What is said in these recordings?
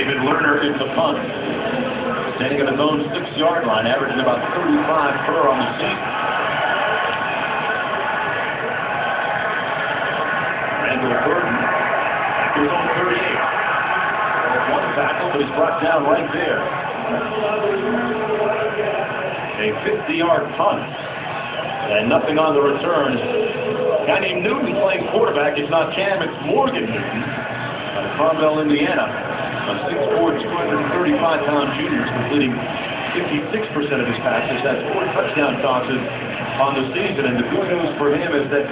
David Lerner is the punt. Standing at his own 6-yard line, averaging about 35 per on the season. Randall Burton at his own 38. One tackle, but he's brought down right there. A 50-yard punt. And nothing on the return. A guy named Newton playing quarterback. It's not Cam, it's Morgan Newton out of Carmel, Indiana. A 6'4", 235-pound junior is completing 56% of his passes. That's 4 touchdown tosses on the season. And the good news for him is that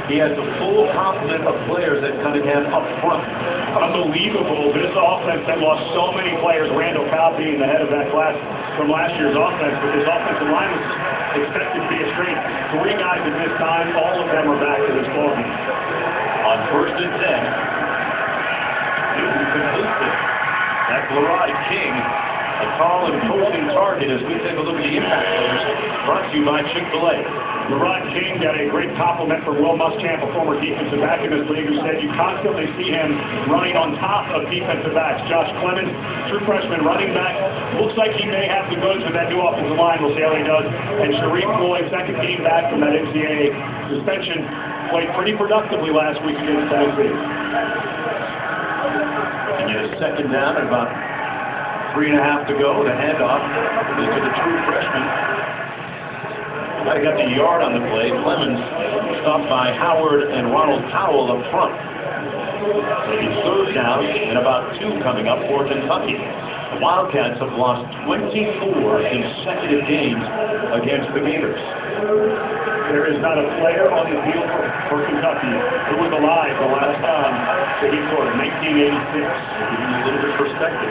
he has a full complement of players at Cunningham up front. Unbelievable. This offense that lost so many players. Randall Cobb being the head of that class from last year's offense. But this offensive line was expected to be a strength. 3 guys at this time. All of them are back to this ballgame. On 1st and 10, Newton completes it. That's Lerod King, a tall and imposing target as we take a look at the impact players, brought to you by Chick-fil-A. Lerod King got a great compliment from Will Muschamp, a former defensive back in this league, who said you constantly see him running on top of defensive backs. Josh Clemens, true freshman running back, looks like he may have the goods with that new offensive line. We'll see how he does. And Sharif Floyd, second team back from that NCAA suspension, played pretty productively last week against Tennessee. And yet a second down at about 3.5 to go. The handoff is to the true freshman. I got the yard on the play. Clemens stopped by Howard and Ronald Powell up front. So it's 3rd down and about 2 coming up for Kentucky. The Wildcats have lost 24 consecutive games against the Gators. There is not a player on the field for Kentucky who was alive the last time that he scored, 1986. Give you a little bit of perspective.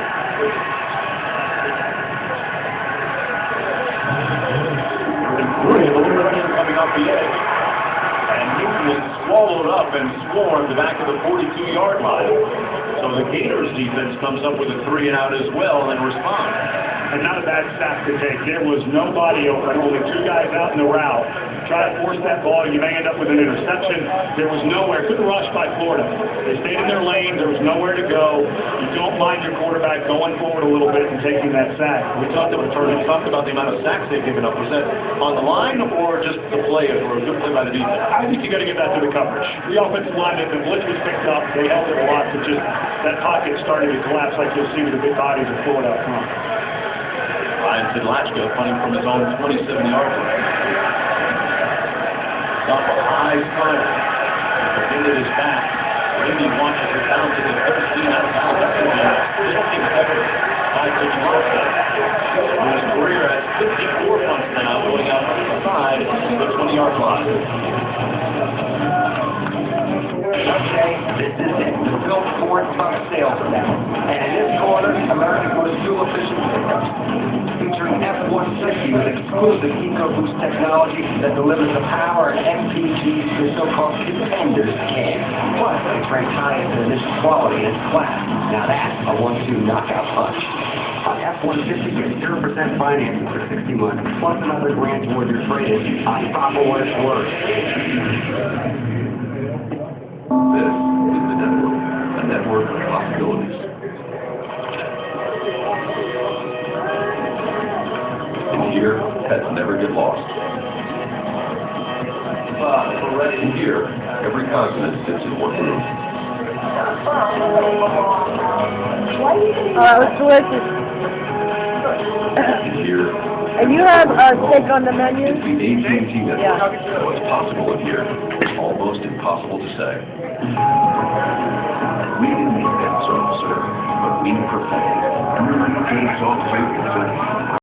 Coming off the edge. And Newton was swallowed up and swarmed the back of the 42-yard line. So the Gators defense comes up with a 3-and-out as well and responds. And not a bad sack to take. There was nobody open, only 2 guys out in the route. Try to force that ball, you may end up with an interception. There was nowhere, couldn't rush by Florida. They stayed in their lane, there was nowhere to go. You don't mind your quarterback going forward a little bit and taking that sack. We talked about the amount of sacks they've given up. Was that on the line or just the play or a good play by the defense? I think you got to give that to the coverage. The offensive line, if the blitz was picked up, they held it a lot, but just that pocket started to collapse like you'll see with the big bodies of Florida up front. Ryan Sidlachka punting from his own 27-yard line. Up a high fire. The wind at his back. Randy watches it down to the 13 out of bounds. That's going to be a 15 effort by Sidlachka. His career has 54 punts now, going out inside the 20-yard line. Okay, this is it. The Bill Ford truck sales event. And in this corner, America's most fuel-efficient pickup. Featuring F-150 with exclusive EcoBoost technology that delivers the power and MPGs the so-called contenders can. Plus, it's ranked highest in initial quality in its class. Now that's a 1-2 knockout punch. On F-150, get 0% financing for 60 months, plus another grand towards your trade-in on top of what it's worth. This is the network, a network of possibilities. And here, pets never get lost. And here, every continent sits in one room. It was delicious. And here, And you have steak on the menu? it's the AT&T network. Yeah. What's possible in here is almost impossible to say. We didn't invent soft serve, but we perfected it.